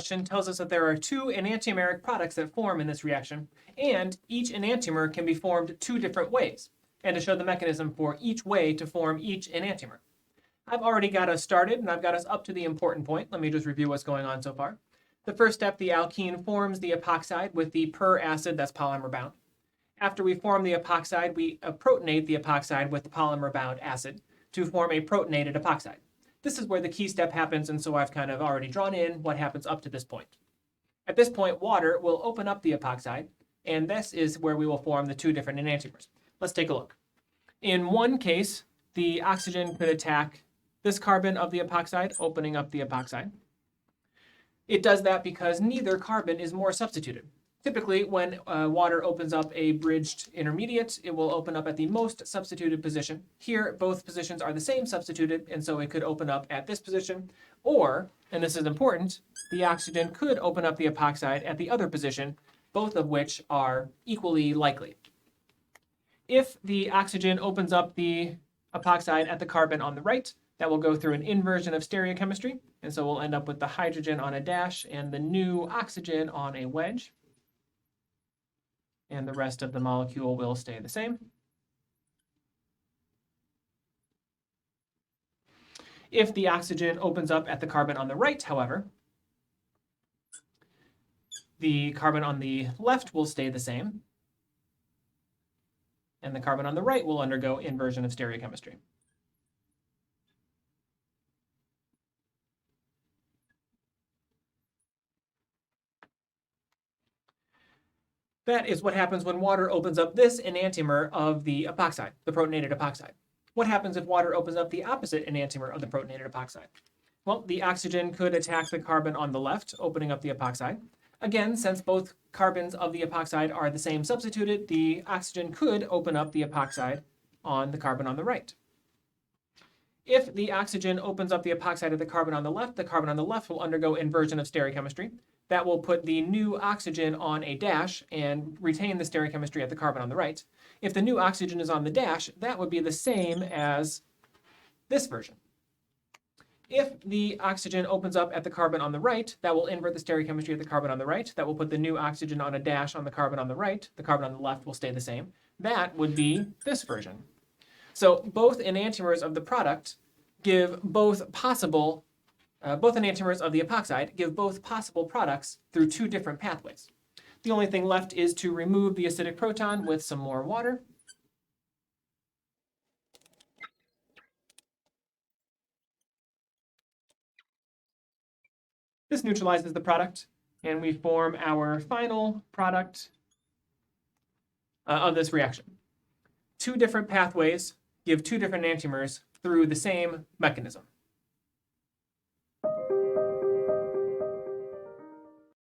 question tells us that there are two enantiomeric products that form in this reaction, and each enantiomer can be formed two different ways, and to show the mechanism for each way to form each enantiomer. I've already got us started, and I've got us up to the important point. Let me just review what's going on so far. The first step, the alkene forms the epoxide with the per acid that's polymer bound. After we form the epoxide, we protonate the epoxide with the polymer bound acid to form a protonated epoxide. This is where the key step happens, and so I've kind of already drawn in what happens up to this point. At this point, water will open up the epoxide, and this is where we will form the two different enantiomers. Let's take a look. In one case, the oxygen could attack this carbon of the epoxide, opening up the epoxide. It does that because neither carbon is more substituted. Typically, when water opens up a bridged intermediate, it will open up at the most substituted position. Here, both positions are the same substituted, and so it could open up at this position. Or, and this is important, the oxygen could open up the epoxide at the other position, both of which are equally likely. If the oxygen opens up the epoxide at the carbon on the right, that will go through an inversion of stereochemistry, and so we'll end up with the hydrogen on a dash and the new oxygen on a wedge. And the rest of the molecule will stay the same. If the oxygen opens up at the carbon on the right, however, the carbon on the left will stay the same, and the carbon on the right will undergo inversion of stereochemistry. That is what happens when water opens up this enantiomer of the epoxide, the protonated epoxide. What happens if water opens up the opposite enantiomer of the protonated epoxide? Well, the oxygen could attack the carbon on the left, opening up the epoxide. Again, since both carbons of the epoxide are the same substituted, the oxygen could open up the epoxide on the carbon on the right. If the oxygen opens up the epoxide of the carbon on the left will undergo inversion of stereochemistry. That will put the new oxygen on a dash and retain the stereochemistry at the carbon on the right. If the new oxygen is on the dash, that would be the same as this version. If the oxygen opens up at the carbon on the right, that will invert the stereochemistry at the carbon on the right. That will put the new oxygen on a dash on the carbon on the right. The carbon on the left will stay the same. That would be this version. So both enantiomers of the product give both enantiomers of the epoxide give both possible products through two different pathways. The only thing left is to remove the acidic proton with some more water. This neutralizes the product, and we form our final product of this reaction. Two different pathways give two different enantiomers through the same mechanism.